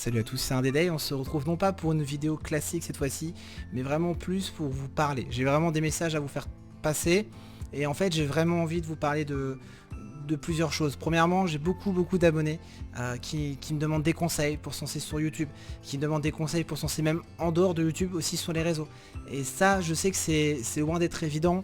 Salut à tous, c'est un Dédé, on se retrouve non pas pour une vidéo classique cette fois-ci, mais vraiment plus pour vous parler. J'ai vraiment des messages à vous faire passer, et en fait j'ai vraiment envie de vous parler de plusieurs choses. Premièrement, j'ai beaucoup d'abonnés qui me demandent des conseils pour se lancer sur YouTube, qui me demandent des conseils pour se lancer même en dehors de YouTube, aussi sur les réseaux. Et ça, je sais que c'est loin d'être évident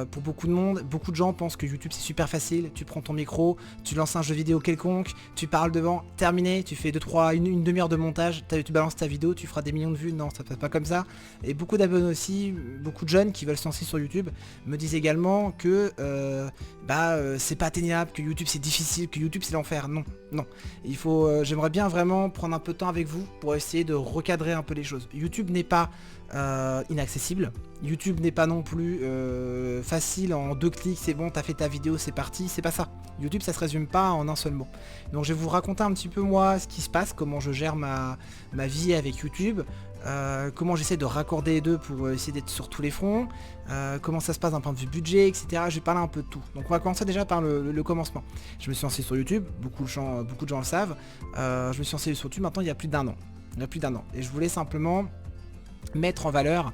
pour beaucoup de monde. Beaucoup de gens pensent que YouTube c'est super facile, tu prends ton micro, tu lances un jeu vidéo quelconque, tu parles devant, terminé, tu fais une demi-heure de montage, tu balances ta vidéo, tu feras des millions de vues. Non, ça ne passe pas comme ça. Et beaucoup d'abonnés aussi, beaucoup de jeunes qui veulent se lancer sur YouTube me disent également que c'est pas atteignable, que YouTube c'est difficile, que YouTube c'est l'enfer. Non, non. Il faut, j'aimerais bien vraiment prendre un peu de temps avec vous pour essayer de recadrer un peu les choses. YouTube n'est pas inaccessible. YouTube n'est pas non plus facile, en 2 clics c'est bon, t'as fait ta vidéo, c'est parti, c'est pas ça. YouTube ça se résume pas en un seul mot. Donc je vais vous raconter un petit peu moi ce qui se passe, comment je gère ma vie avec YouTube, comment j'essaie de raccorder les deux pour essayer d'être sur tous les fronts, comment ça se passe d'un point de vue budget, etc. Je vais parler un peu de tout. Donc on va commencer déjà par le commencement. Je me suis lancé sur YouTube, beaucoup de gens le savent. Je me suis lancé sur YouTube maintenant il y a plus d'un an. Et je voulais simplement mettre en valeur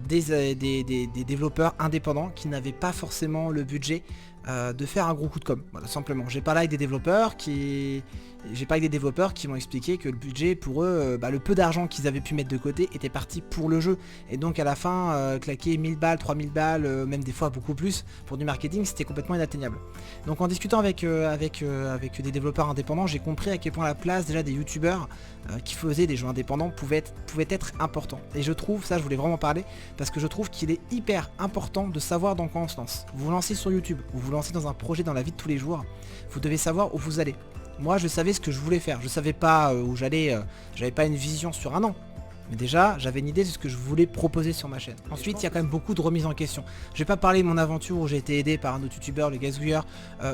des développeurs indépendants qui n'avaient pas forcément le budget de faire un gros coup de com. Voilà, simplement. J'ai parlé avec des développeurs qui m'ont expliqué que le budget pour eux, le peu d'argent qu'ils avaient pu mettre de côté était parti pour le jeu. Et donc à la fin, claquer 1000 balles, 3000 balles, même des fois beaucoup plus pour du marketing, c'était complètement inatteignable. Donc en discutant avec des développeurs indépendants, j'ai compris à quel point la place déjà des youtubeurs qui faisaient des jeux indépendants pouvait être important. Et je trouve, ça je voulais vraiment parler, parce que je trouve qu'il est hyper important de savoir dans quoi on se lance. Vous vous lancez sur YouTube, ou vous lancez dans un projet dans la vie de tous les jours, vous devez savoir où vous allez. Moi je savais ce que je voulais faire, je savais pas où j'allais, j'avais pas une vision sur un an. Mais déjà, j'avais une idée de ce que je voulais proposer sur ma chaîne. Ensuite, il y a quand même beaucoup de remises en question. Je vais pas parler de mon aventure où j'ai été aidé par un autre youtubeur, le Gazouilleur,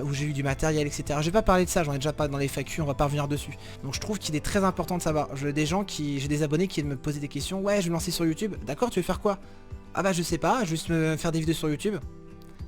où j'ai eu du matériel, etc. Je vais pas parler de ça, j'en ai déjà parlé dans les FAQ, on va pas revenir dessus. Donc je trouve qu'il est très important de savoir. J'ai des abonnés qui viennent me poser des questions. Ouais, je vais me lancer sur YouTube. D'accord, tu veux faire quoi? Ah bah je sais pas, juste me faire des vidéos sur YouTube.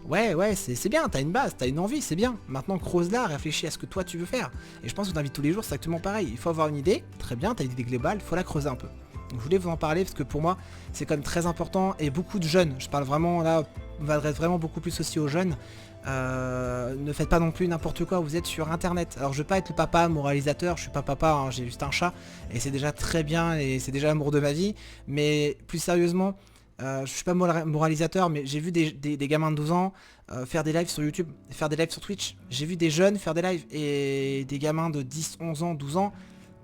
Ouais, c'est bien, t'as une base, t'as une envie, c'est bien. Maintenant, creuse-la, réfléchis à ce que toi tu veux faire. Et je pense que dans la vie de tous les jours, c'est exactement pareil. Il faut avoir une idée, très bien, t'as une idée globale, il faut la creuser un peu. Donc je voulais vous en parler parce que pour moi, c'est quand même très important. Et beaucoup de jeunes, je parle vraiment là, on m'adresse vraiment beaucoup plus aussi aux jeunes. Ne faites pas non plus n'importe quoi, vous êtes sur internet. Alors je veux pas être le papa moralisateur, je suis pas papa, hein, j'ai juste un chat. Et c'est déjà très bien, et c'est déjà l'amour de ma vie. Mais plus sérieusement, je suis pas moralisateur, mais j'ai vu des gamins de 12 ans faire des lives sur YouTube, faire des lives sur Twitch. J'ai vu des jeunes faire des lives et des gamins de 10, 11 ans, 12 ans.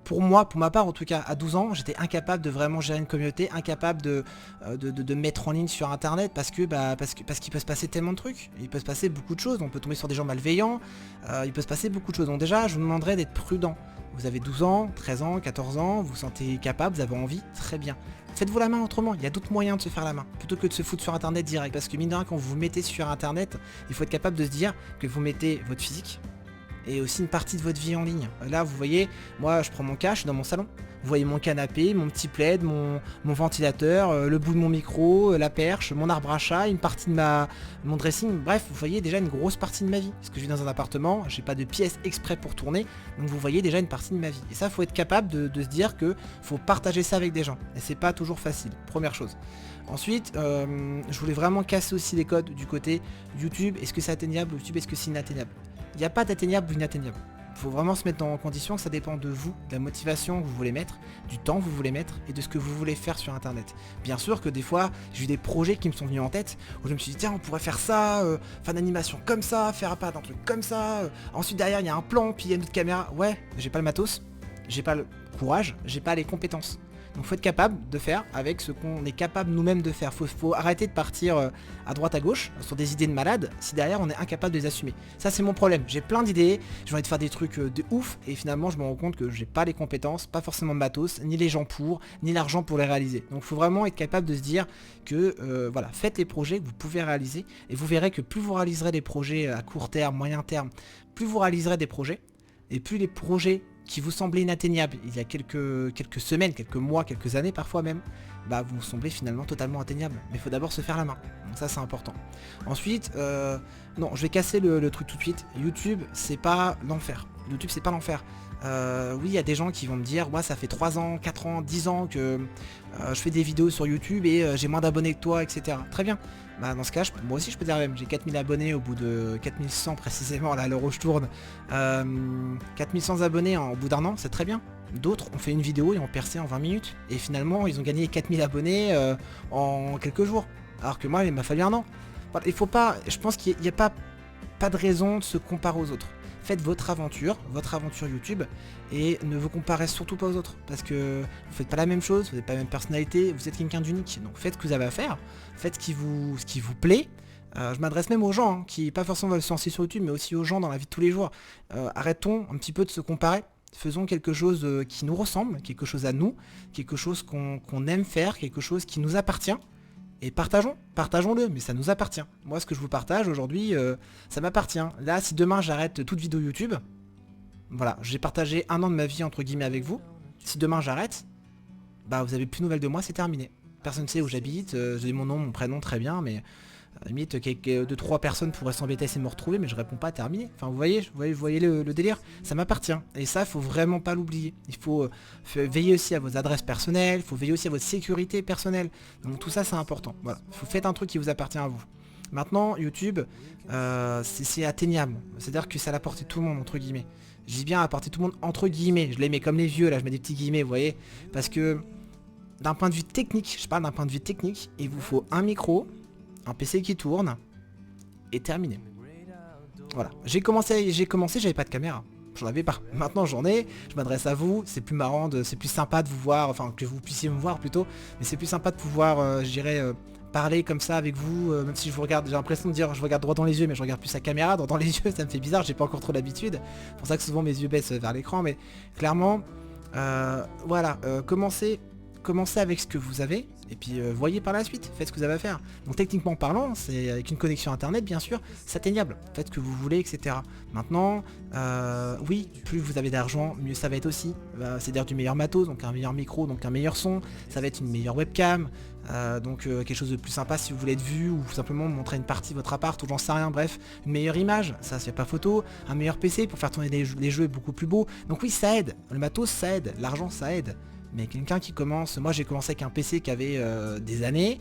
Pour moi, pour ma part en tout cas, à 12 ans, j'étais incapable de vraiment gérer une communauté, incapable de mettre en ligne sur internet parce qu'il peut se passer tellement de trucs. Il peut se passer beaucoup de choses, on peut tomber sur des gens malveillants, il peut se passer beaucoup de choses. Donc déjà, je vous demanderais d'être prudent. Vous avez 12 ans, 13 ans, 14 ans, vous vous sentez capable, vous avez envie, très bien. Faites-vous la main autrement, il y a d'autres moyens de se faire la main, plutôt que de se foutre sur internet direct. Parce que mine de rien, quand vous vous mettez sur internet, il faut être capable de se dire que vous mettez votre physique et aussi une partie de votre vie en ligne. Là, vous voyez, moi je prends mon cas, je suis dans mon salon. Vous voyez mon canapé, mon petit plaid, mon ventilateur, le bout de mon micro, la perche, mon arbre à chat, une partie de mon dressing. Bref, vous voyez déjà une grosse partie de ma vie. Parce que je vis dans un appartement, j'ai pas de pièce exprès pour tourner. Donc vous voyez déjà une partie de ma vie. Et ça, faut être capable de se dire que faut partager ça avec des gens. Et c'est pas toujours facile, première chose. Ensuite, je voulais vraiment casser aussi les codes du côté YouTube. Est-ce que c'est atteignable? YouTube, est-ce que c'est inatteignable? Il n'y a pas d'atteignable ou inatteignable. Il faut vraiment se mettre en condition que ça dépend de vous, de la motivation que vous voulez mettre, du temps que vous voulez mettre et de ce que vous voulez faire sur internet. Bien sûr que des fois, j'ai eu des projets qui me sont venus en tête où je me suis dit tiens on pourrait faire ça, faire une animation comme ça, faire un truc comme ça, ensuite derrière il y a un plan, puis il y a une autre caméra. Ouais, j'ai pas le matos, j'ai pas le courage, j'ai pas les compétences. Donc faut être capable de faire avec ce qu'on est capable nous-mêmes de faire. Faut arrêter de partir à droite à gauche sur des idées de malade si derrière on est incapable de les assumer. Ça c'est mon problème. J'ai plein d'idées, j'ai envie de faire des trucs de ouf et finalement je me rends compte que j'ai pas les compétences, pas forcément de matos, ni les gens pour, ni l'argent pour les réaliser. Donc faut vraiment être capable de se dire que voilà, faites les projets que vous pouvez réaliser et vous verrez que plus vous réaliserez des projets à court terme, moyen terme, plus vous réaliserez des projets et plus les projets qui vous semblaient inatteignables il y a quelques semaines, quelques mois, quelques années parfois même, vous semblez finalement totalement atteignables. Mais il faut d'abord se faire la main. Donc ça c'est important. Ensuite, non, je vais casser le truc tout de suite. YouTube, c'est pas l'enfer. YouTube, c'est pas l'enfer. Oui, il y a des gens qui vont me dire, moi ça fait 3 ans, 4 ans, 10 ans que je fais des vidéos sur YouTube et j'ai moins d'abonnés que toi, etc. Très bien. Bah dans ce cas, moi aussi je peux dire la même. J'ai 4000 abonnés au bout de 4100 précisément, là à l'heure où je tourne. 4100 abonnés au bout d'un an, c'est très bien. D'autres ont fait une vidéo et ont percé en 20 minutes. Et finalement, ils ont gagné 4000 abonnets en quelques jours. Alors que moi, il m'a fallu un an. Voilà, il faut pas, je pense qu'il n'y a pas de raison de se comparer aux autres. Faites votre aventure YouTube, et ne vous comparez surtout pas aux autres, parce que vous faites pas la même chose, vous n'avez pas la même personnalité, vous êtes quelqu'un d'unique, donc faites ce que vous avez à faire, faites ce qui vous plaît. Je m'adresse même aux gens qui pas forcément veulent se lancer sur YouTube, mais aussi aux gens dans la vie de tous les jours. Arrêtons un petit peu de se comparer, faisons quelque chose qui nous ressemble, quelque chose à nous, quelque chose qu'on aime faire, quelque chose qui nous appartient. Et partageons-le, mais ça nous appartient. Moi, ce que je vous partage aujourd'hui, ça m'appartient. Là, si demain j'arrête toute vidéo YouTube, voilà, j'ai partagé un an de ma vie, entre guillemets, avec vous. Si demain j'arrête, bah vous avez plus de nouvelles de moi, c'est terminé. Personne ne sait où j'habite, j'ai mon nom, mon prénom, très bien, mais à la limite, 2-3 personnes pourraient s'embêter à me retrouver, mais je réponds pas, terminé. Enfin, vous voyez le délire, ça m'appartient. Et ça, faut vraiment pas l'oublier. Il faut veiller aussi à vos adresses personnelles, il faut veiller aussi à votre sécurité personnelle. Donc tout ça, c'est important. Voilà, vous faites un truc qui vous appartient à vous. Maintenant, YouTube, c'est atteignable. C'est-à-dire que c'est à la portée de tout le monde, entre guillemets. Je dis bien à la portée de tout le monde, entre guillemets. Je les mets comme les vieux, là, je mets des petits guillemets, vous voyez. Parce que, d'un point de vue technique, je parle d'un point de vue technique, il vous faut un micro, un PC qui tourne, et terminé. Voilà. J'ai commencé, j'avais pas de caméra. J'en avais pas. Maintenant j'en ai, je m'adresse à vous, c'est plus marrant, c'est plus sympa de vous voir, enfin que vous puissiez me voir plutôt, mais c'est plus sympa de pouvoir, je dirais, parler comme ça avec vous, même si je vous regarde, j'ai l'impression de dire je regarde droit dans les yeux, mais je regarde plus la caméra, dans les yeux, ça me fait bizarre, j'ai pas encore trop l'habitude. C'est pour ça que souvent mes yeux baissent vers l'écran, mais clairement, voilà, commencez avec ce que vous avez, et puis voyez par la suite, faites ce que vous avez à faire. Donc techniquement parlant, c'est avec une connexion internet bien sûr, c'est atteignable, faites ce que vous voulez, etc. Maintenant, oui, plus vous avez d'argent, mieux ça va être aussi. C'est-à-dire du meilleur matos, donc un meilleur micro, donc un meilleur son, ça va être une meilleure webcam, donc quelque chose de plus sympa si vous voulez être vu, ou simplement montrer une partie de votre appart, ou j'en sais rien, bref, une meilleure image, ça c'est pas photo, un meilleur PC pour faire tourner les jeux beaucoup plus beaux. Donc oui, ça aide, le matos ça aide, l'argent ça aide. Mais quelqu'un qui commence, moi j'ai commencé avec un PC qui avait des années,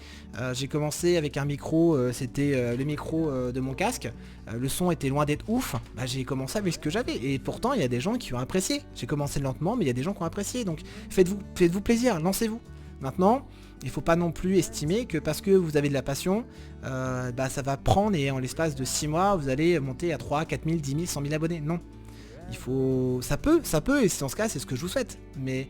j'ai commencé avec un micro, c'était le micro de mon casque, le son était loin d'être ouf, bah, j'ai commencé avec ce que j'avais, et pourtant il y a des gens qui ont apprécié. J'ai commencé lentement, mais il y a des gens qui ont apprécié, donc faites-vous plaisir, lancez-vous. Maintenant, il ne faut pas non plus estimer que parce que vous avez de la passion, bah, ça va prendre et en l'espace de 6 mois, vous allez monter à 3, 4 000, 10 000, 100 000 abonnés. Non. Il faut... Ça peut, et dans ce cas, c'est ce que je vous souhaite. Mais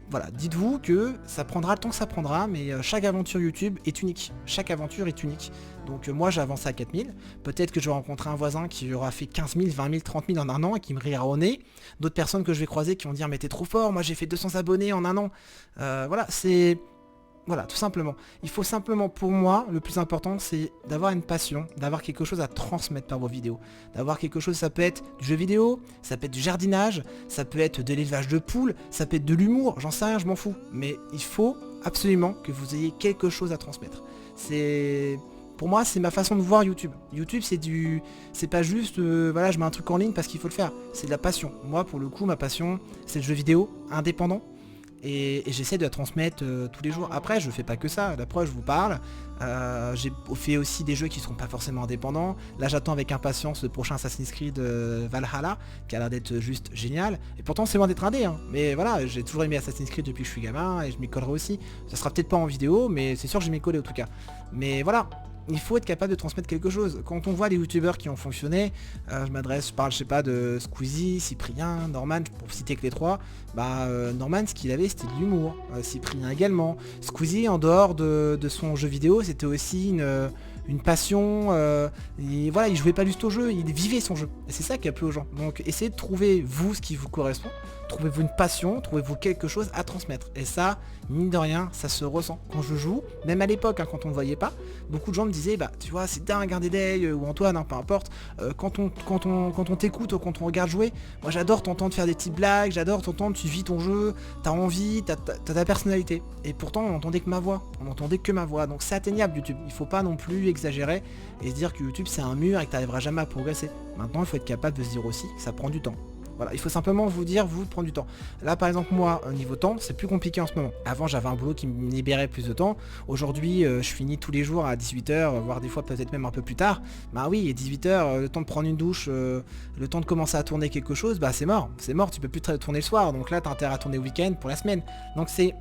voilà, dites-vous que ça prendra le temps que ça prendra, mais chaque aventure YouTube est unique. Chaque aventure est unique. Donc moi j'ai avancé à 4000, peut-être que je vais rencontrer un voisin qui aura fait 15 000, 20 000, 30 000 en un an et qui me rira au nez. D'autres personnes que je vais croiser qui vont dire mais t'es trop fort, moi j'ai fait 200 abonnés en un an. Voilà, c'est... Voilà, tout simplement. Il faut simplement, pour moi, le plus important, c'est d'avoir une passion, d'avoir quelque chose à transmettre par vos vidéos. D'avoir quelque chose, ça peut être du jeu vidéo, ça peut être du jardinage, ça peut être de l'élevage de poules, ça peut être de l'humour, j'en sais rien, je m'en fous. Mais il faut absolument que vous ayez quelque chose à transmettre. C'est... Pour moi, c'est ma façon de voir YouTube. YouTube, c'est pas juste, voilà, je mets un truc en ligne parce qu'il faut le faire. C'est de la passion. Moi, pour le coup, ma passion, c'est le jeu vidéo indépendant. Et j'essaie de la transmettre tous les jours. Après, je fais pas que ça. La preuve, je vous parle. J'ai fait aussi des jeux qui seront pas forcément indépendants. Là, j'attends avec impatience le prochain Assassin's Creed Valhalla, qui a l'air d'être juste génial. Et pourtant, c'est loin d'être indé. Hein. Mais voilà, j'ai toujours aimé Assassin's Creed depuis que je suis gamin et je m'y collerai aussi. Ça sera peut-être pas en vidéo, mais c'est sûr que je m'y coller en tout cas. Mais voilà. Il faut être capable de transmettre quelque chose. Quand on voit les youtubeurs qui ont fonctionné, je parle, je sais pas, de Squeezie, Cyprien, Norman, pour citer que les trois, bah Norman, ce qu'il avait, c'était de l'humour. Cyprien également. Squeezie, en dehors de son jeu vidéo, c'était aussi une passion. Et voilà, il jouait pas juste au jeu, il vivait son jeu. Et c'est ça qui a plu aux gens. Donc essayez de trouver, vous, ce qui vous correspond. Trouvez-vous une passion, trouvez-vous quelque chose à transmettre. Et ça, mine de rien, ça se ressent. Quand je joue, même à l'époque, hein, quand on ne voyait pas, beaucoup de gens me disaient, bah tu vois, c'est dingue, un Dédé, ou Antoine, hein, peu importe, quand on t'écoute ou quand on regarde jouer, moi j'adore t'entendre faire des petites blagues, j'adore t'entendre, tu vis ton jeu, t'as envie, t'as ta personnalité. Et pourtant, on n'entendait que ma voix. Donc c'est atteignable YouTube. Il faut pas non plus exagérer et se dire que YouTube c'est un mur et que t'arriveras jamais à progresser. Maintenant, il faut être capable de se dire aussi que ça prend du temps. Voilà, il faut simplement vous dire, vous prendre du temps. Là par exemple moi, au niveau temps, c'est plus compliqué en ce moment. Avant j'avais un boulot qui me libérait plus de temps. Aujourd'hui je finis tous les jours à 18h, voire des fois peut-être même un peu plus tard. Bah oui, et 18h, le temps de prendre une douche, le temps de commencer à tourner quelque chose, bah c'est mort. C'est mort, tu peux plus tourner le soir. Donc là t'as intérêt à tourner le week-end pour la semaine. Donc c'est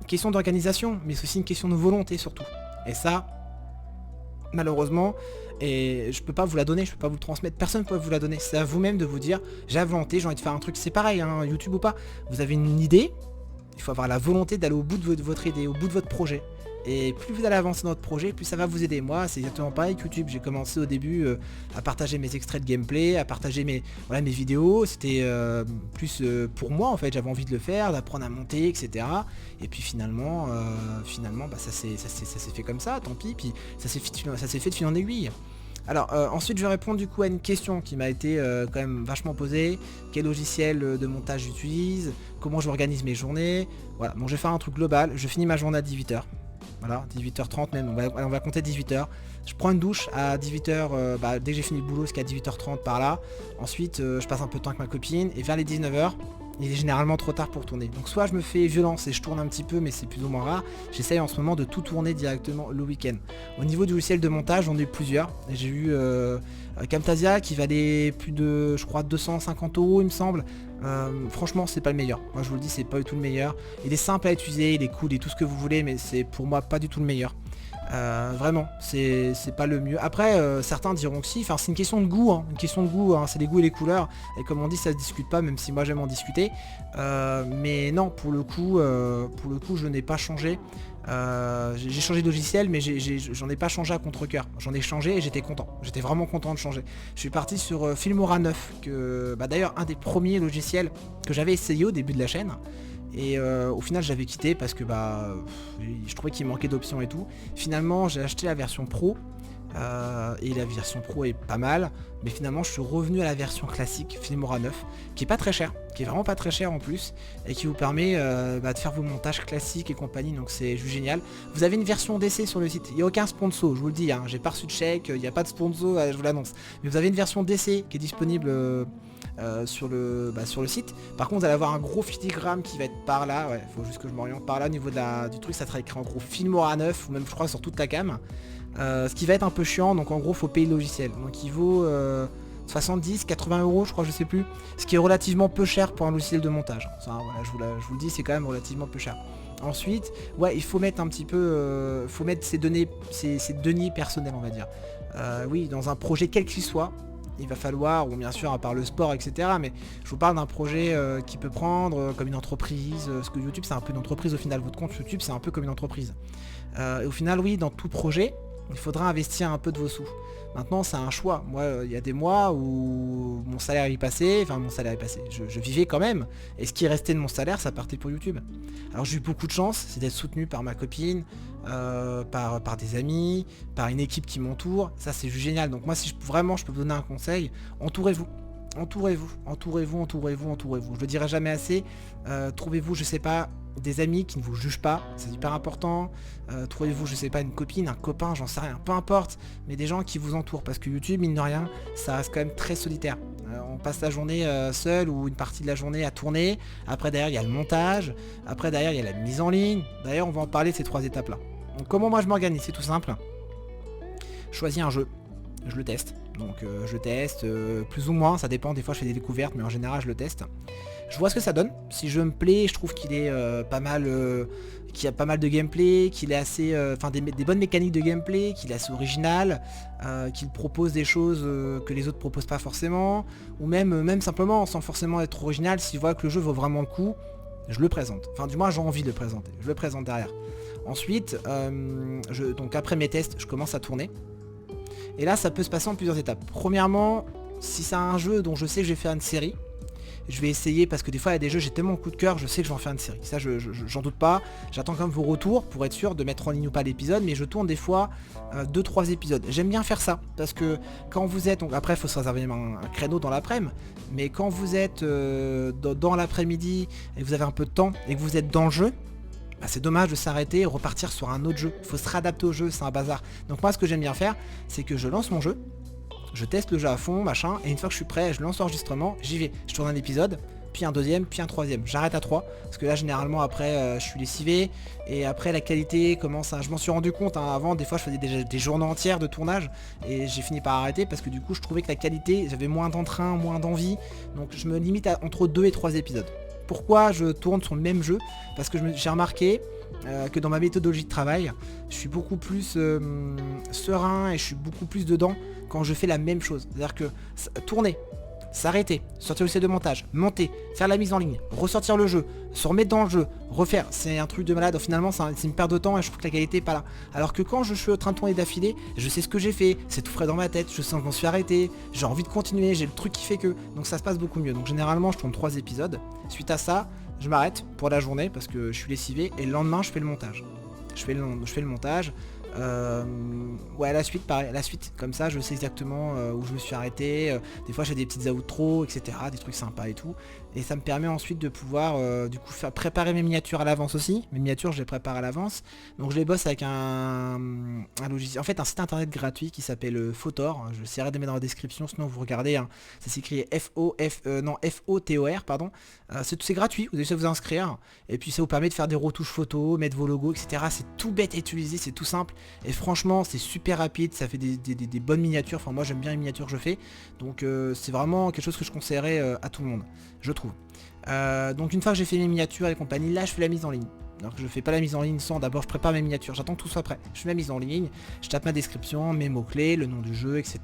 une question d'organisation, mais c'est aussi une question de volonté surtout. Et ça, malheureusement, et je peux pas vous la donner, je peux pas vous le transmettre, personne ne peut vous la donner. C'est à vous-même de vous dire, j'ai la volonté, j'ai envie de faire un truc, c'est pareil, hein, YouTube ou pas. Vous avez une idée, il faut avoir la volonté d'aller au bout de votre idée, au bout de votre projet. Et plus vous allez avancer dans votre projet, plus ça va vous aider. Moi, c'est exactement pareil que YouTube. J'ai commencé au début à partager mes extraits de gameplay, à partager mes vidéos. C'était plus pour moi en fait. J'avais envie de le faire, d'apprendre à monter, etc. Et puis finalement, bah, ça s'est fait comme ça, tant pis. Puis ça s'est fait de fil en aiguille. Alors ensuite je vais répondre du coup à une question qui m'a été quand même vachement posée. Quel logiciel de montage j'utilise? Comment j'organise mes journées? Voilà, bon je vais faire un truc global. Je finis ma journée à 18h. Voilà, 18h30 même, on va compter 18h. Je prends une douche à 18h, dès que j'ai fini le boulot, jusqu'à 18h30 par là. Ensuite, je passe un peu de temps avec ma copine. Et vers les 19h, il est généralement trop tard pour tourner. Donc soit je me fais violence et je tourne un petit peu, mais c'est plus ou moins rare. J'essaye en ce moment de tout tourner directement le week-end. Au niveau du logiciel de montage, j'en ai plusieurs. J'ai eu Camtasia qui valait plus de, je crois, 250 € il me semble. Franchement c'est pas le meilleur, moi je vous le dis, c'est pas du tout le meilleur. Il est simple à utiliser, il est cool et tout ce que vous voulez, mais c'est pour moi pas du tout le meilleur. Vraiment, c'est pas le mieux. Après certains diront que si, enfin c'est une question de goût, hein, c'est les goûts et les couleurs, et comme on dit ça se discute pas, même si moi j'aime en discuter. Mais non, pour le coup je n'ai pas changé. J'ai changé de logiciel, mais j'en ai pas changé à contre-cœur. J'en ai changé et j'étais content. J'étais vraiment content de changer. Je suis parti sur Filmora 9, que d'ailleurs un des premiers logiciels que j'avais essayé au début de la chaîne. Et au final j'avais quitté parce que je trouvais qu'il manquait d'options et tout. Finalement j'ai acheté la version pro. Et la version pro est pas mal, mais finalement je suis revenu à la version classique Filmora 9 qui est pas très cher, qui est vraiment pas très cher en plus, et qui vous permet de faire vos montages classiques et compagnie, donc c'est juste génial. Vous avez une version d'essai sur le site, il n'y a aucun sponsor, je vous le dis, hein, j'ai pas reçu de chèque, il n'y a pas de sponsor, je vous l'annonce, mais vous avez une version d'essai qui est disponible sur le site. Par contre vous allez avoir un gros filigrane qui va être par là, faut juste que je m'oriente par là au niveau du truc, ça sera écrit en gros Filmora 9, ou même je crois sur toute la cam. Ce qui va être un peu chiant, donc en gros faut payer le logiciel, donc il vaut 70, 80 € je crois, je sais plus, ce qui est relativement peu cher pour un logiciel de montage. Ça, voilà, je vous le dis, c'est quand même relativement peu cher. Ensuite, il faut mettre un petit peu, faut mettre ses données personnelles, on va dire. Oui, dans un projet quel qu'il soit, il va falloir, ou bien sûr à part le sport, etc. Mais je vous parle d'un projet qui peut prendre comme une entreprise, parce que YouTube c'est un peu une entreprise au final, votre compte YouTube c'est un peu comme une entreprise. Et au final, oui, dans tout projet, il faudra investir un peu de vos sous. Maintenant c'est un choix. Moi il y a des mois où mon salaire y passait, je vivais quand même, et ce qui restait de mon salaire ça partait pour YouTube. Alors j'ai eu beaucoup de chance, c'est d'être soutenu par ma copine, par des amis, par une équipe qui m'entoure, ça c'est juste génial. Donc moi si je peux vous donner un conseil, entourez-vous. Entourez-vous. Je le dirai jamais assez. Trouvez-vous, je sais pas, des amis qui ne vous jugent pas, c'est hyper important. Trouvez-vous, je sais pas, une copine, un copain, j'en sais rien, peu importe, mais des gens qui vous entourent, parce que YouTube, mine de rien, ça reste quand même très solitaire. On passe la journée seul, ou une partie de la journée à tourner. Après derrière il y a le montage, après derrière il y a la mise en ligne. D'ailleurs on va en parler de ces 3 étapes là. Donc comment moi je m'organise? C'est tout simple. Je choisis un jeu, je le teste. Donc je teste plus ou moins, ça dépend, des fois je fais des découvertes, mais en général je le teste. Je vois ce que ça donne. Si je me plais, je trouve qu'il est pas mal, qu'il y a pas mal de gameplay, qu'il est assez, des bonnes mécaniques de gameplay, qu'il est assez original, qu'il propose des choses que les autres proposent pas forcément, ou même simplement sans forcément être original. Si je vois que le jeu vaut vraiment le coup, je le présente. Enfin du moins j'ai envie de le présenter. Je le présente derrière. Ensuite, donc après mes tests, je commence à tourner. Et là ça peut se passer en plusieurs étapes. Premièrement, si c'est un jeu dont je sais que je vais faire une série, je vais essayer, parce que des fois il y a des jeux, j'ai tellement coup de cœur, je sais que je vais en faire une série. Ça j'en doute pas. J'attends quand même vos retours pour être sûr de mettre en ligne ou pas l'épisode, mais je tourne des fois 2-3 épisodes. J'aime bien faire ça, parce que quand vous êtes, donc après il faut se réserver un créneau dans l'après-midi, mais quand vous êtes dans l'après-midi et que vous avez un peu de temps et que vous êtes dans le jeu, c'est dommage de s'arrêter et repartir sur un autre jeu. Il faut se réadapter au jeu, c'est un bazar. Donc moi ce que j'aime bien faire, c'est que je lance mon jeu, je teste le jeu à fond, machin, et une fois que je suis prêt, je lance l'enregistrement, j'y vais. Je tourne un épisode, puis un deuxième, puis un troisième. J'arrête à 3, parce que là généralement après je suis lessivé, et après la qualité commence à... Je m'en suis rendu compte, hein, avant des fois je faisais des journées entières de tournage, et j'ai fini par arrêter, parce que du coup je trouvais que la qualité, j'avais moins d'entrain, moins d'envie, donc je me limite à entre 2 et 3 épisodes. Pourquoi je tourne sur le même jeu? Parce que j'ai remarqué que dans ma méthodologie de travail, je suis beaucoup plus serein et je suis beaucoup plus dedans quand je fais la même chose. C'est-à-dire que tourner, s'arrêter, sortir le set de montage, monter, faire la mise en ligne, ressortir le jeu, se remettre dans le jeu, refaire, c'est un truc de malade. Finalement c'est une perte de temps et je trouve que la qualité est pas là. Alors que quand je suis en train de tourner d'affilée, je sais ce que j'ai fait, c'est tout frais dans ma tête, je sens que je m'en suis arrêté, j'ai envie de continuer, j'ai le truc qui fait que, donc ça se passe beaucoup mieux. Donc généralement je tourne 3 épisodes, suite à ça je m'arrête pour la journée parce que je suis lessivé et le lendemain je fais le montage. Je fais le montage. Ouais, la suite pareil, la suite comme ça je sais exactement où je me suis arrêté, des fois j'ai des petites outros, etc., des trucs sympas et tout, et ça me permet ensuite de pouvoir du coup faire préparer mes miniatures à l'avance aussi. Mes miniatures je les prépare à l'avance, donc je les bosse avec un logiciel, en fait un site internet gratuit qui s'appelle Photor. Je essaierai de mettre dans la description, sinon vous regardez, hein. Ça s'écrit F-O-T-O-R, pardon. C'est gratuit, vous devez vous inscrire, et puis ça vous permet de faire des retouches photos, mettre vos logos, etc. C'est tout bête à utiliser, c'est tout simple. Et franchement c'est super rapide, ça fait des bonnes miniatures, enfin moi j'aime bien les miniatures que je fais, donc c'est vraiment quelque chose que je conseillerais à tout le monde, je trouve. Donc une fois que j'ai fait mes miniatures et compagnie, là je fais la mise en ligne. Alors que je fais pas la mise en ligne sans, d'abord je prépare mes miniatures, j'attends que tout soit prêt. Je fais ma mise en ligne, je tape ma description, mes mots-clés, le nom du jeu, etc.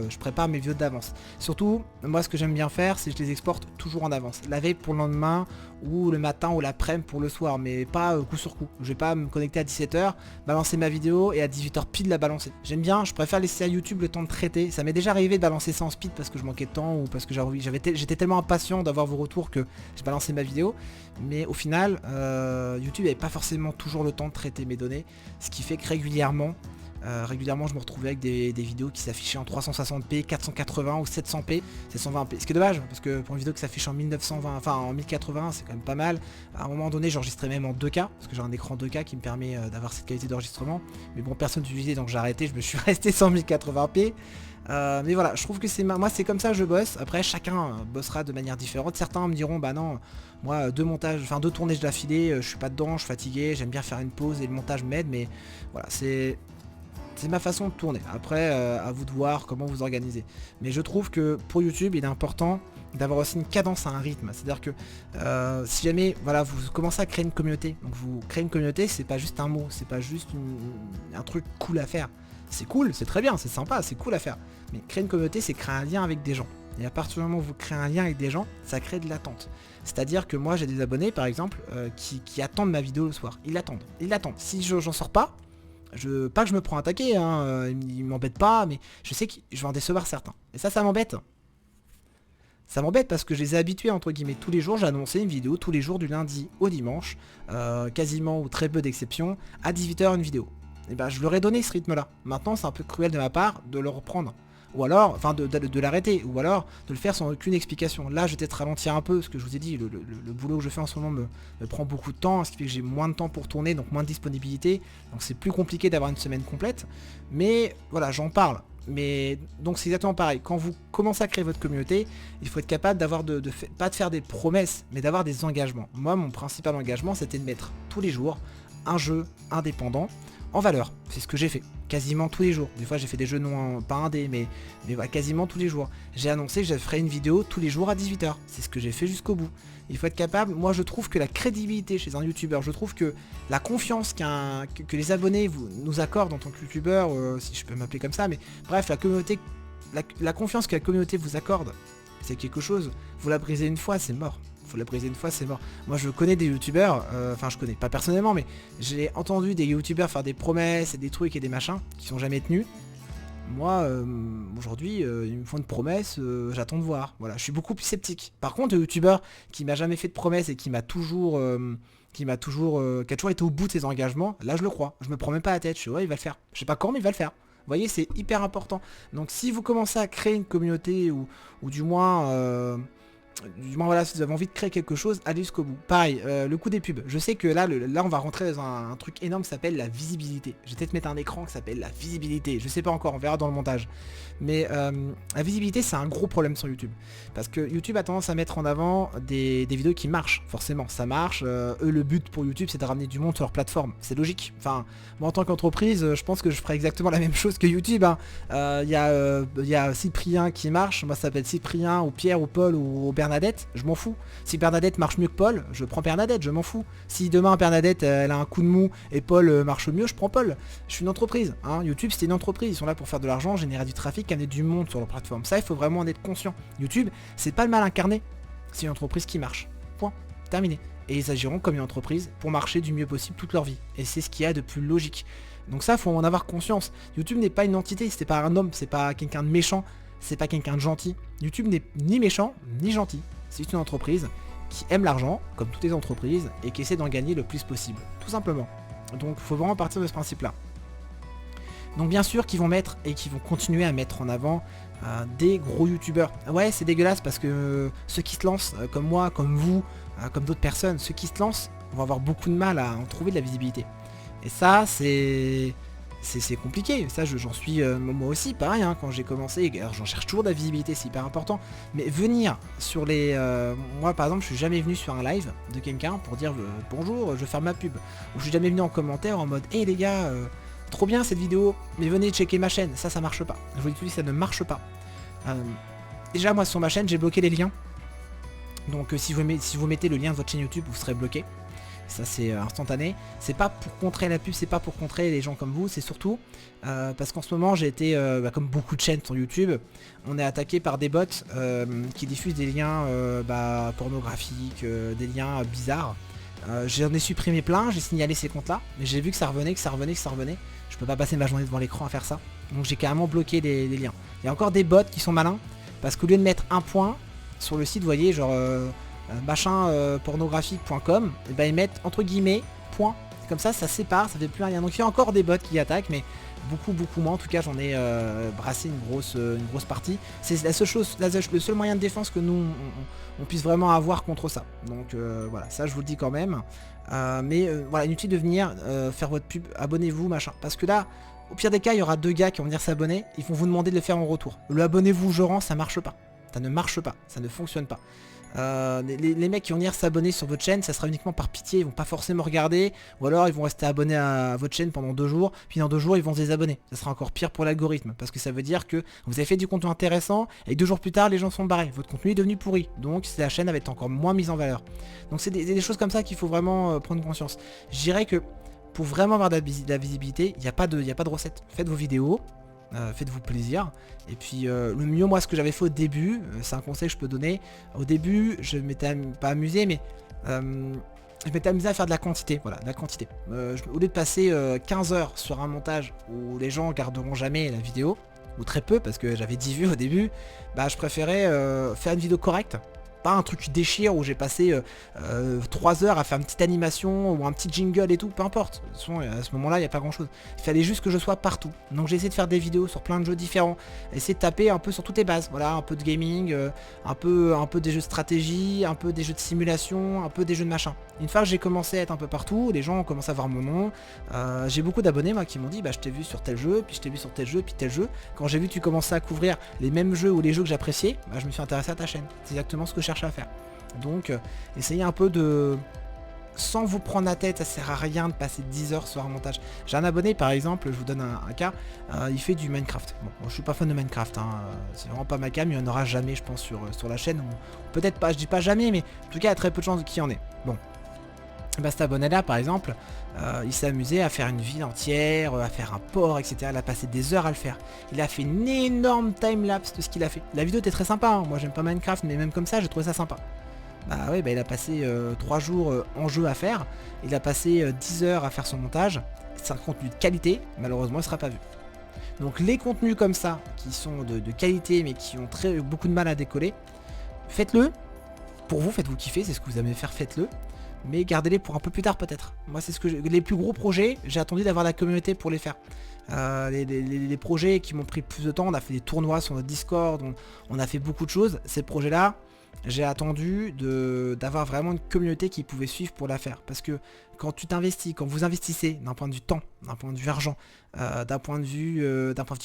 Je prépare mes vidéos d'avance. Surtout, moi ce que j'aime bien faire, c'est que je les exporte toujours en avance. La veille pour le lendemain, ou le matin ou l'après-midi pour le soir, mais pas coup sur coup. Je vais pas me connecter à 17 h, balancer ma vidéo et à 18 h pile la balancer. J'aime bien, je préfère laisser à YouTube le temps de traiter. Ça m'est déjà arrivé de balancer ça en speed parce que je manquais de temps ou parce que j'étais tellement impatient d'avoir vos retours que j'ai balancé ma vidéo. Mais au final, YouTube n'avait pas forcément toujours le temps de traiter mes données, ce qui fait que régulièrement je me retrouvais avec des vidéos qui s'affichaient en 360p, 480 ou 700p, 720p. Ce qui est dommage, parce que pour une vidéo qui s'affiche en 1920, enfin en 1080, c'est quand même pas mal. À un moment donné, j'enregistrais même en 2K, parce que j'ai un écran 2K qui me permet d'avoir cette qualité d'enregistrement. Mais bon, personne n'utilisait, donc j'ai arrêté, je me suis resté sans 1080p. Mais voilà, je trouve que moi c'est comme ça que je bosse. Après chacun bossera de manière différente. Certains me diront bah non, moi deux tournages d'affilée, je suis pas dedans, je suis fatigué, j'aime bien faire une pause et le montage m'aide. Mais voilà, c'est ma façon de tourner. Après à vous de voir comment vous organisez. Mais je trouve que pour YouTube il est important d'avoir aussi une cadence à un rythme. C'est-à-dire que si jamais voilà, vous commencez à créer une communauté, donc vous créez une communauté, c'est pas juste un mot, c'est pas juste un truc cool à faire. C'est cool, c'est très bien, c'est sympa, c'est cool à faire. Mais créer une communauté, c'est créer un lien avec des gens. Et à partir du moment où vous créez un lien avec des gens, ça crée de l'attente. C'est-à-dire que moi j'ai des abonnés par exemple qui attendent ma vidéo le soir. Ils l'attendent. Si j'en sors pas, pas que je me prends attaquer, hein, ils m'embêtent pas, mais je sais que je vais en décevoir certains. Et ça m'embête. Ça m'embête parce que je les ai habitués entre guillemets tous les jours. J'ai annoncé une vidéo tous les jours du lundi au dimanche, quasiment ou très peu d'exceptions, à 18 h une vidéo. Et ben je leur ai donné ce rythme là. Maintenant c'est un peu cruel de ma part de le reprendre. Ou alors, enfin de l'arrêter, ou alors de le faire sans aucune explication. Là je vais peut-être ralentir un peu, ce que je vous ai dit, le boulot que je fais en ce moment me prend beaucoup de temps, ce qui fait que j'ai moins de temps pour tourner, donc moins de disponibilité. Donc c'est plus compliqué d'avoir une semaine complète. Mais voilà, j'en parle. Mais donc c'est exactement pareil. Quand vous commencez à créer votre communauté, il faut être capable d'avoir pas de faire des promesses, mais d'avoir des engagements. Moi mon principal engagement c'était de mettre tous les jours un jeu indépendant en valeur. C'est ce que j'ai fait quasiment tous les jours. Des fois j'ai fait des jeux non pas indés, mais voilà, quasiment tous les jours. J'ai annoncé que je ferais une vidéo tous les jours à 18 h. C'est ce que j'ai fait jusqu'au bout. Il faut être capable, moi je trouve que la crédibilité chez un youtubeur, je trouve que la confiance que les abonnés nous accordent en tant que youtubeur, si je peux m'appeler comme ça, mais bref, la communauté, la confiance que la communauté vous accorde, c'est quelque chose, vous la brisez une fois, c'est mort. Faut la briser une fois, c'est mort. Moi je connais des youtubeurs, enfin je connais pas personnellement, mais j'ai entendu des youtubeurs faire des promesses et des trucs et des machins qui sont jamais tenus. Moi aujourd'hui ils me font une promesse, j'attends de voir. Voilà, je suis beaucoup plus sceptique. Par contre le youtubeur qui m'a jamais fait de promesse et qui a toujours été au bout de ses engagements, là je le crois. Je me prends même pas la tête, je suis ouais il va le faire. Je sais pas quand mais il va le faire. Vous voyez, c'est hyper important. Donc si vous commencez à créer une communauté ou du moins du moins voilà, si vous avez envie de créer quelque chose, allez jusqu'au bout. Pareil, le coup des pubs. Je sais que là, là on va rentrer dans un truc énorme qui s'appelle la visibilité. Je vais peut-être mettre un écran qui s'appelle la visibilité. Je sais pas encore, on verra dans le montage. Mais la visibilité, c'est un gros problème sur YouTube. Parce que YouTube a tendance à mettre en avant des vidéos qui marchent. Forcément, ça marche. Eux, le but pour YouTube, c'est de ramener du monde sur leur plateforme. C'est logique. Enfin, moi en tant qu'entreprise, je pense que je ferais exactement la même chose que YouTube. Il y a Cyprien qui marche. Moi, ça s'appelle Cyprien ou Pierre ou Paul ou Bernadette. Je m'en fous. Si Bernadette marche mieux que Paul, je prends Bernadette. Je m'en fous. Si demain Bernadette, elle a un coup de mou et Paul marche mieux, je prends Paul. Je suis une entreprise. YouTube, c'est une entreprise. Ils sont là pour faire de l'argent, générer du trafic, amener du monde sur leur plateforme. Ça, il faut vraiment en être conscient. YouTube, c'est pas le mal incarné. C'est une entreprise qui marche. Point. Terminé. Et ils agiront comme une entreprise pour marcher du mieux possible toute leur vie. Et c'est ce qu'il y a de plus logique. Donc ça, faut en avoir conscience. YouTube n'est pas une entité, c'est pas un homme, c'est pas quelqu'un de méchant, c'est pas quelqu'un de gentil. YouTube n'est ni méchant, ni gentil. C'est une entreprise qui aime l'argent, comme toutes les entreprises, et qui essaie d'en gagner le plus possible. Tout simplement. Donc il faut vraiment partir de ce principe-là. Donc bien sûr qu'ils vont mettre et qu'ils vont continuer à mettre en avant des gros youtubeurs. Ouais, c'est dégueulasse parce que ceux qui se lancent, comme moi, comme vous, comme d'autres personnes, ceux qui se lancent vont avoir beaucoup de mal à en trouver de la visibilité. Et ça, c'est compliqué. Ça, j'en suis moi aussi, pareil, quand j'ai commencé. Alors, j'en cherche toujours de la visibilité, c'est hyper important. Mais venir sur les... moi, par exemple, je suis jamais venu sur un live de quelqu'un pour dire bonjour, je vais faire ma pub. Ou je suis jamais venu en commentaire en mode hey les gars, trop bien cette vidéo, mais venez checker ma chaîne. Ça marche pas. Je vous dis tout de suite, ça ne marche pas. Déjà, moi, sur ma chaîne, j'ai bloqué les liens. Donc, si vous mettez le lien de votre chaîne YouTube, vous serez bloqué. Ça c'est instantané, c'est pas pour contrer la pub, c'est pas pour contrer les gens comme vous, c'est surtout parce qu'en ce moment j'ai été, comme beaucoup de chaînes sur YouTube, on est attaqué par des bots qui diffusent des liens pornographiques, des liens bizarres. J'en ai supprimé plein, j'ai signalé ces comptes là, mais j'ai vu que ça revenait, je peux pas passer ma journée devant l'écran à faire ça, donc j'ai carrément bloqué les liens. Il y a encore des bots qui sont malins, parce qu'au lieu de mettre un point sur le site, vous voyez, genre... pornographique.com, et ben ils mettent entre guillemets point, comme ça sépare, ça fait plus rien. Donc il y a encore des bots qui attaquent, mais beaucoup moins. En tout cas, j'en ai brassé une grosse partie. C'est la seule chose, le seul moyen de défense que nous on puisse vraiment avoir contre ça. Donc voilà, ça je vous le dis quand même. Voilà, inutile de venir faire votre pub, abonnez-vous machin, parce que là au pire des cas il y aura deux gars qui vont venir s'abonner, ils vont vous demander de le faire en retour. Le abonnez-vous je rends, ça marche pas, ça ne marche pas, ça ne fonctionne pas. Les mecs qui vont venir s'abonner sur votre chaîne, ça sera uniquement par pitié, ils vont pas forcément regarder, ou alors ils vont rester abonnés à votre chaîne pendant 2 jours, puis dans 2 jours ils vont se désabonner. Ça sera encore pire pour l'algorithme, parce que ça veut dire que vous avez fait du contenu intéressant, et 2 jours plus tard les gens sont barrés, votre contenu est devenu pourri, donc la chaîne va être encore moins mise en valeur. Donc c'est des choses comme ça qu'il faut vraiment prendre conscience. Je dirais que pour vraiment avoir de la visibilité, il n'y a pas de recette. Faites vos vidéos, faites-vous plaisir, et puis le mieux, moi ce que j'avais fait au début, c'est un conseil que je peux donner, au début je m'étais pas amusé, mais je m'étais amusé à faire de la quantité, voilà, de la quantité. Au lieu de passer 15 heures sur un montage où les gens garderont jamais la vidéo, ou très peu, parce que j'avais 10 vues au début, bah je préférais faire une vidéo correcte, pas un truc qui déchire où j'ai passé 3 heures à faire une petite animation ou un petit jingle et tout, peu importe. De toute façon, à ce moment-là, il n'y a pas grand-chose. Il fallait juste que je sois partout. Donc j'ai essayé de faire des vidéos sur plein de jeux différents, essayer de taper un peu sur toutes les bases. Voilà, un peu de gaming, un peu des jeux de stratégie, un peu des jeux de simulation, un peu des jeux de machin. Une fois que j'ai commencé à être un peu partout, les gens ont commencé à voir mon nom. J'ai beaucoup d'abonnés moi qui m'ont dit bah je t'ai vu sur tel jeu, puis je t'ai vu sur tel jeu, puis tel jeu. Quand j'ai vu que tu commençais à couvrir les mêmes jeux ou les jeux que j'appréciais, bah, je me suis intéressé à ta chaîne. C'est exactement ce que je cherche à faire. Donc essayez un peu de... sans vous prendre la tête, ça sert à rien de passer 10 heures sur un montage. J'ai un abonné par exemple, je vous donne un cas, il fait du Minecraft. Bon, je suis pas fan de Minecraft, c'est vraiment pas ma cam, il n'y en aura jamais je pense sur la chaîne. Peut-être pas, je dis pas jamais, mais en tout cas il y a très peu de chances qu'il y en ait. Bon. Bah, cet abonné là par exemple, il s'est amusé à faire une ville entière, à faire un port, etc. Il a passé des heures à le faire. Il a fait une énorme timelapse de ce qu'il a fait. La vidéo était très sympa, moi j'aime pas Minecraft, mais même comme ça j'ai trouvé ça sympa. Bah ouais, bah il a passé 3 jours en jeu à faire, il a passé 10 heures à faire son montage, c'est un contenu de qualité, malheureusement il sera pas vu. Donc les contenus comme ça, qui sont de qualité mais qui ont beaucoup de mal à décoller, faites-le, pour vous, faites-vous kiffer, c'est ce que vous aimez faire, faites-le, mais gardez-les pour un peu plus tard peut-être. Moi c'est ce que les plus gros projets, j'ai attendu d'avoir la communauté pour les faire. Les projets qui m'ont pris plus de temps, on a fait des tournois sur notre Discord, on a fait beaucoup de choses, ces projets là, j'ai attendu d'avoir vraiment une communauté qui pouvait suivre pour la faire. Parce que quand tu t'investis, quand vous investissez d'un point de vue temps, d'un point de vue argent, d'un point de vue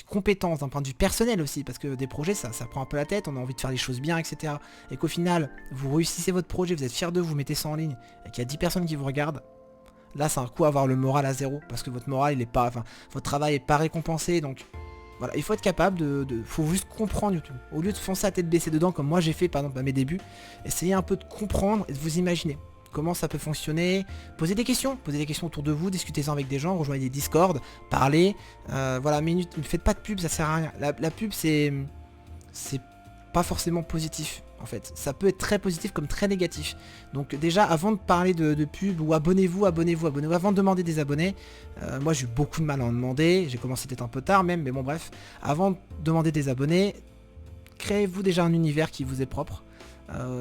compétence, d'un point de vue personnel aussi, parce que des projets ça prend un peu la tête, on a envie de faire les choses bien, etc. Et qu'au final, vous réussissez votre projet, vous êtes fiers de vous, mettez ça en ligne, et qu'il y a 10 personnes qui vous regardent, là c'est un coup à avoir le moral à zéro, parce que votre moral il est pas. Enfin, votre travail est pas récompensé, donc. Voilà, il faut être capable faut juste comprendre YouTube. Au lieu de foncer à tête baissée dedans comme moi j'ai fait par exemple à mes débuts, essayez un peu de comprendre et de vous imaginer comment ça peut fonctionner. Posez des questions autour de vous, discutez-en avec des gens, rejoignez des Discord, parlez. Voilà, mais ne faites pas de pub, ça sert à rien. La pub c'est pas forcément positif en fait. Ça peut être très positif comme très négatif. Donc déjà avant de parler de pub ou abonnez-vous, avant de demander des abonnés, moi j'ai eu beaucoup de mal à en demander, j'ai commencé peut-être un peu tard même, mais bon bref, avant de demander des abonnés, créez-vous déjà un univers qui vous est propre.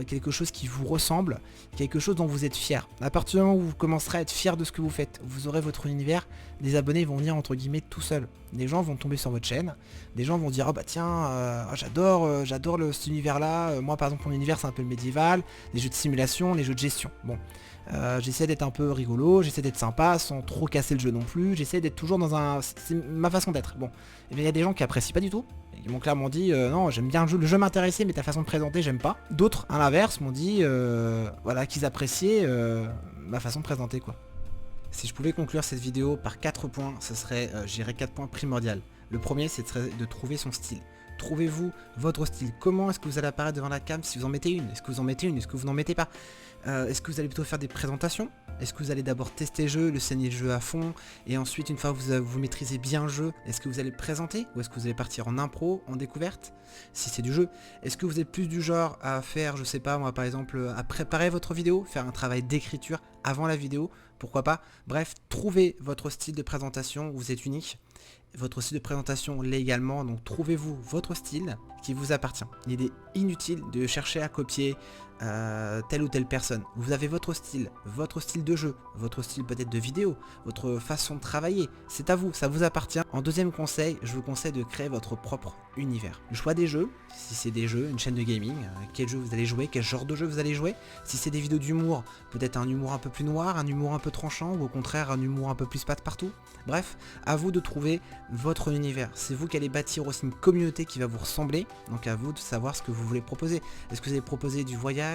Quelque chose qui vous ressemble, quelque chose dont vous êtes fier. À partir du moment où vous commencerez à être fier de ce que vous faites, vous aurez votre univers, les abonnés vont venir entre guillemets tout seuls. Des gens vont tomber sur votre chaîne, des gens vont dire oh bah tiens, j'adore cet univers là, moi par exemple mon univers c'est un peu le médiéval, les jeux de simulation, les jeux de gestion. Bon, j'essaie d'être un peu rigolo, j'essaie d'être sympa sans trop casser le jeu non plus, j'essaie d'être toujours dans un... C'est ma façon d'être. Bon, et bien il y a des gens qui apprécient pas du tout. Ils m'ont clairement dit non j'aime bien le jeu m'intéressait mais ta façon de présenter j'aime pas. D'autres à l'inverse m'ont dit voilà qu'ils appréciaient ma façon de présenter quoi. Si je pouvais conclure cette vidéo par 4 points, ce serait j'irais 4 points primordiaux. Le premier c'est de trouver son style. Trouvez-vous votre style. Comment est-ce que vous allez apparaître devant la cam si vous en mettez une? Est-ce que vous en mettez une? Est-ce que vous n'en mettez pas? Est-ce que vous allez plutôt faire des présentations? Est-ce que vous allez d'abord tester le jeu, le saigner le jeu à fond, et ensuite une fois que vous maîtrisez bien le jeu, est-ce que vous allez le présenter? Ou est-ce que vous allez partir en impro, en découverte? Si c'est du jeu. Est-ce que vous êtes plus du genre à faire, je sais pas moi par exemple, à préparer votre vidéo, faire un travail d'écriture avant la vidéo? Pourquoi pas? Bref, trouvez votre style de présentation, vous êtes unique. Votre style de présentation l'est également, donc trouvez-vous votre style qui vous appartient. Il est inutile de chercher à copier telle ou telle personne. Vous avez votre style de jeu, votre style peut-être de vidéo, votre façon de travailler. C'est à vous, ça vous appartient. En deuxième conseil, je vous conseille de créer votre propre univers. Le choix des jeux, si c'est des jeux, une chaîne de gaming, quel jeu vous allez jouer, quel genre de jeu vous allez jouer. Si c'est des vidéos d'humour, peut-être un humour un peu plus noir, un humour un peu tranchant, ou au contraire un humour un peu plus passe-partout. Bref, à vous de trouver votre univers. C'est vous qui allez bâtir aussi une communauté qui va vous ressembler, donc à vous de savoir ce que vous voulez proposer. Est-ce que vous allez proposer du voyage?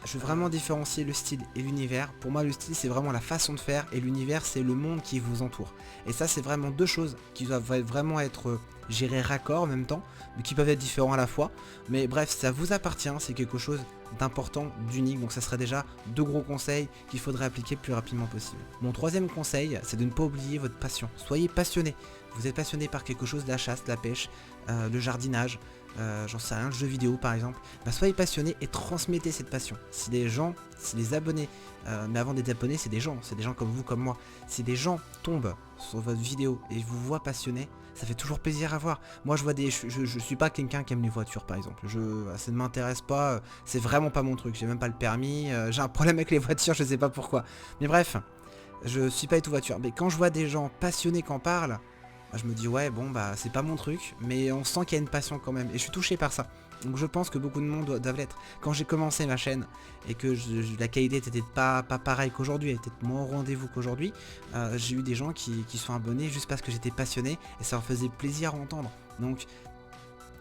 Je veux vraiment différencier le style et l'univers. Pour moi le style c'est vraiment la façon de faire et l'univers c'est le monde qui vous entoure. Et ça c'est vraiment deux choses qui doivent vraiment être gérées raccord en même temps, mais qui peuvent être différents à la fois. Mais bref, ça vous appartient, c'est quelque chose d'important, d'unique, donc ça serait déjà deux gros conseils qu'il faudrait appliquer le plus rapidement possible. Mon troisième conseil, c'est de ne pas oublier votre passion. Soyez passionné. Vous êtes passionné par quelque chose, de la chasse, de la pêche, le jardinage, j'en sais rien, le jeu vidéo par exemple, bah soyez passionné et transmettez cette passion. Si les abonnés, mais avant d'être abonnés, c'est des gens comme vous, comme moi, si des gens tombent sur votre vidéo et vous voient passionné, ça fait toujours plaisir à voir. Moi je vois je suis pas quelqu'un qui aime les voitures par exemple, ça ne m'intéresse pas, c'est vraiment pas mon truc, j'ai même pas le permis, j'ai un problème avec les voitures, je sais pas pourquoi. Mais bref, je suis pas du tout voiture, mais quand je vois des gens passionnés qui en parlent, je me dis ouais bon bah c'est pas mon truc, mais on sent qu'il y a une passion quand même et je suis touché par ça. Donc je pense que beaucoup de monde doivent l'être. Quand j'ai commencé ma chaîne et que la qualité était pas pareille qu'aujourd'hui, elle était moins au rendez-vous qu'aujourd'hui, j'ai eu des gens qui sont abonnés juste parce que j'étais passionné et ça leur faisait plaisir à entendre. Donc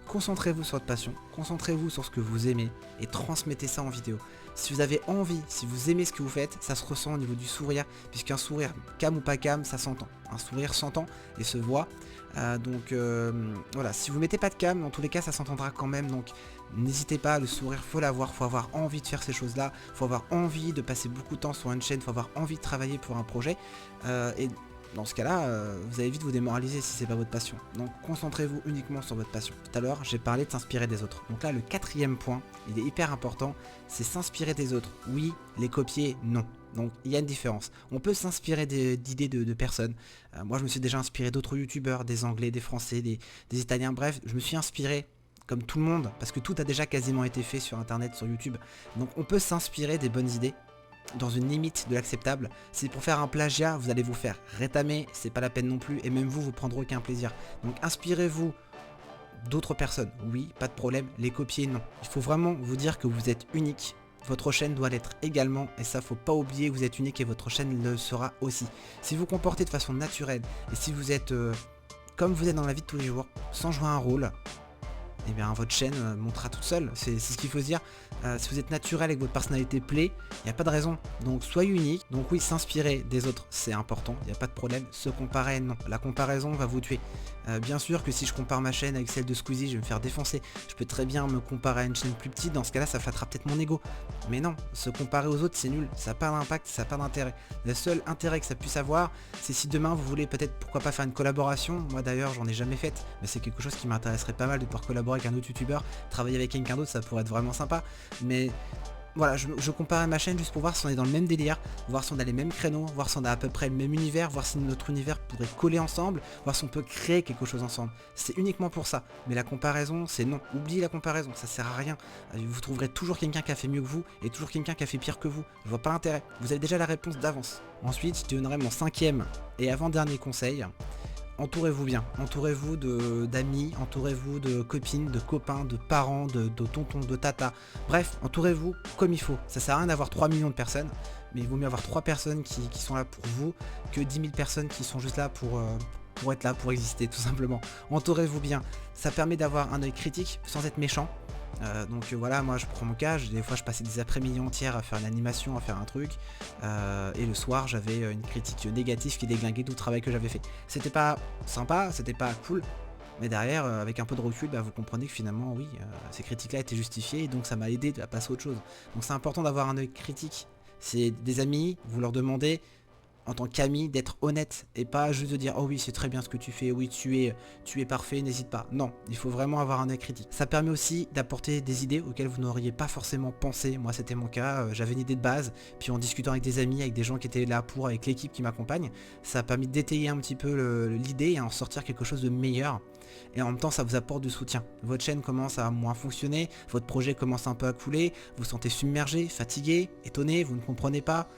concentrez-vous sur votre passion, concentrez-vous sur ce que vous aimez et transmettez ça en vidéo. Si vous avez envie, si vous aimez ce que vous faites, ça se ressent au niveau du sourire, puisqu'un sourire, cam ou pas cam, ça s'entend. Un sourire s'entend et se voit. Voilà, si vous mettez pas de cam, dans tous les cas ça s'entendra quand même, donc n'hésitez pas, le sourire faut l'avoir, faut avoir envie de faire ces choses là, faut avoir envie de passer beaucoup de temps sur une chaîne, faut avoir envie de travailler pour un projet, et dans ce cas-là, vous allez vite vous démoraliser si c'est pas votre passion. Donc concentrez-vous uniquement sur votre passion. Tout à l'heure, j'ai parlé de s'inspirer des autres. Donc là, le quatrième point, il est hyper important, c'est s'inspirer des autres. Oui, les copier, non. Donc il y a une différence. On peut s'inspirer d'idées de personnes. Moi, je me suis déjà inspiré d'autres youtubeurs, des anglais, des français, des italiens. Bref, je me suis inspiré comme tout le monde, parce que tout a déjà quasiment été fait sur internet, sur YouTube. Donc on peut s'inspirer des bonnes idées dans une limite de l'acceptable. C'est pour faire un plagiat, vous allez vous faire rétamer, c'est pas la peine non plus, et même vous prendrez aucun plaisir. Donc inspirez-vous d'autres personnes. Oui, pas de problème, les copier, non. Il faut vraiment vous dire que vous êtes unique. Votre chaîne doit l'être également, et ça faut pas oublier, vous êtes unique et votre chaîne le sera aussi. Si vous comportez de façon naturelle, et si vous êtes comme vous êtes dans la vie de tous les jours, sans jouer un rôle, et bien votre chaîne montera toute seule, c'est ce qu'il faut se dire. Si vous êtes naturel et que votre personnalité plaît, il n'y a pas de raison, donc soyez unique. Donc oui, s'inspirer des autres c'est important, il n'y a pas de problème, se comparer non, la comparaison va vous tuer. Bien sûr que si je compare ma chaîne avec celle de Squeezie, je vais me faire défoncer. Je peux très bien me comparer à une chaîne plus petite, dans ce cas là ça flattera peut-être mon ego. Mais non, se comparer aux autres c'est nul, ça n'a pas d'impact, ça n'a pas d'intérêt. Le seul intérêt que ça puisse avoir, c'est si demain vous voulez peut-être pourquoi pas faire une collaboration. Moi d'ailleurs j'en ai jamais faite, mais c'est quelque chose qui m'intéresserait pas mal de pouvoir collaborer avec un autre youtubeur, travailler avec quelqu'un d'autre, ça pourrait être vraiment sympa. Mais voilà, je compare ma chaîne juste pour voir si on est dans le même délire, voir si on a les mêmes créneaux, voir si on a à peu près le même univers, voir si notre univers pourrait coller ensemble, voir si on peut créer quelque chose ensemble. C'est uniquement pour ça. Mais la comparaison, c'est non. Oubliez la comparaison, ça sert à rien. Vous trouverez toujours quelqu'un qui a fait mieux que vous et toujours quelqu'un qui a fait pire que vous. Je vois pas l'intérêt. Vous avez déjà la réponse d'avance. Ensuite, je donnerai mon 5e et avant-dernier conseil. Entourez-vous bien, entourez-vous d'amis, entourez-vous de copines, de copains, de parents, de tontons, de tata. Bref, entourez-vous comme il faut. Ça sert à rien d'avoir 3 millions de personnes, mais il vaut mieux avoir 3 personnes qui sont là pour vous que 10 000 personnes qui sont juste là pour être là, pour exister tout simplement. Entourez-vous bien, ça permet d'avoir un œil critique sans être méchant. Donc voilà, moi je prends mon cas, des fois je passais des après-midi entières à faire une animation, à faire un truc, et le soir j'avais une critique négative qui déglinguait tout le travail que j'avais fait. C'était pas sympa, c'était pas cool, mais derrière avec un peu de recul, vous comprenez que finalement oui, ces critiques là étaient justifiées, et donc ça m'a aidé à passer à autre chose. Donc c'est important d'avoir un œil critique. C'est des amis, vous leur demandez en tant qu'ami d'être honnête et pas juste de dire oh oui c'est très bien ce que tu fais, oui tu es parfait, n'hésite pas. Non, il faut vraiment avoir un œil critique. Ça permet aussi d'apporter des idées auxquelles vous n'auriez pas forcément pensé. Moi c'était mon cas, j'avais une idée de base, puis en discutant avec des amis, avec des gens qui étaient là pour, avec l'équipe qui m'accompagne, ça a permis d'étayer un petit peu l'idée et en sortir quelque chose de meilleur. Et en même temps ça vous apporte du soutien. Votre chaîne commence à moins fonctionner, votre projet commence un peu à couler, vous vous sentez submergé, fatigué, étonné, vous ne comprenez pas.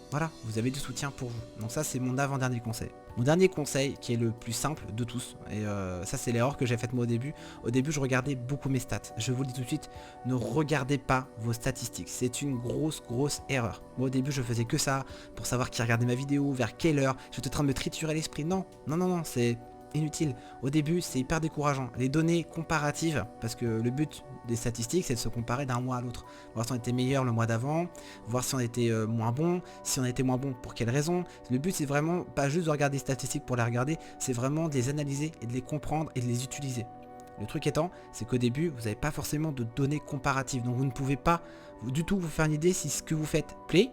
Voilà, vous avez du soutien pour vous. Donc ça c'est mon avant-dernier conseil. Mon dernier conseil qui est le plus simple de tous, et ça c'est l'erreur que j'ai faite moi au début. Au début je regardais beaucoup mes stats. Je vous le dis tout de suite, ne regardez pas vos statistiques. C'est une grosse erreur. Moi au début je faisais que ça, pour savoir qui regardait ma vidéo, vers quelle heure. J'étais en train de me triturer l'esprit. Non, c'est inutile. Au début c'est hyper décourageant. Les données comparatives, parce que le but des statistiques c'est de se comparer d'un mois à l'autre, voir si on était meilleur le mois d'avant, voir si on était moins bon, si on était moins bon pour quelles raisons. Le but c'est vraiment pas juste de regarder les statistiques pour les regarder, c'est vraiment de les analyser et de les comprendre et de les utiliser. Le truc étant, c'est qu'au début vous n'avez pas forcément de données comparatives, donc vous ne pouvez pas du tout vous faire une idée si ce que vous faites plaît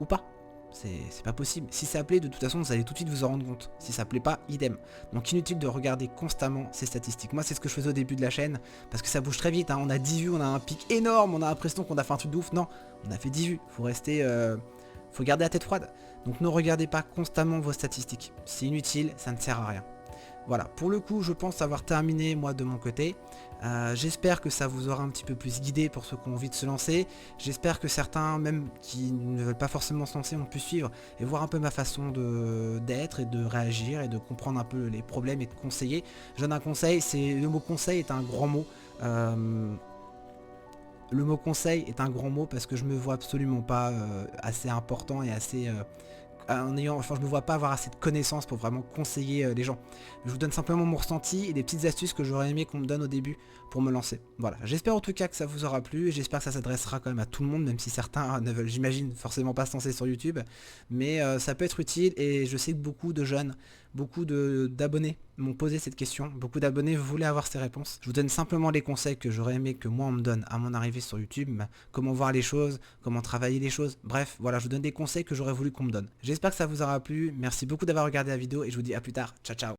ou pas. C'est pas possible. Si ça plaît, de toute façon, vous allez tout de suite vous en rendre compte. Si ça plaît pas, idem. Donc inutile de regarder constamment ces statistiques. Moi, c'est ce que je faisais au début de la chaîne, parce que ça bouge très vite. Hein. On a 10 vues, on a un pic énorme, on a l'impression qu'on a fait un truc de ouf. Non, on a fait 10 vues. Faut rester... faut garder la tête froide. Donc ne regardez pas constamment vos statistiques. C'est inutile, ça ne sert à rien. Voilà, pour le coup, je pense avoir terminé, moi, de mon côté. J'espère que ça vous aura un petit peu plus guidé pour ceux qui ont envie de se lancer. J'espère que certains, même qui ne veulent pas forcément se lancer, ont pu suivre et voir un peu ma façon d'être et de réagir et de comprendre un peu les problèmes et de conseiller. Je donne un conseil, le mot conseil est un grand mot. Le mot conseil est un grand mot parce que je me vois absolument pas assez important et assez... je me vois pas avoir assez de connaissances pour vraiment conseiller les gens. Je vous donne simplement mon ressenti et des petites astuces que j'aurais aimé qu'on me donne au début pour me lancer. Voilà, j'espère en tout cas que ça vous aura plu, j'espère que ça s'adressera quand même à tout le monde, même si certains ne veulent, j'imagine, forcément pas se lancer sur YouTube, mais ça peut être utile et je sais que beaucoup de jeunes, beaucoup d'abonnés m'ont posé cette question, beaucoup d'abonnés voulaient avoir ces réponses. Je vous donne simplement les conseils que j'aurais aimé que moi on me donne à mon arrivée sur YouTube, comment voir les choses, comment travailler les choses, bref, voilà, je vous donne des conseils que j'aurais voulu qu'on me donne. J'espère que ça vous aura plu, merci beaucoup d'avoir regardé la vidéo et je vous dis à plus tard, ciao ciao.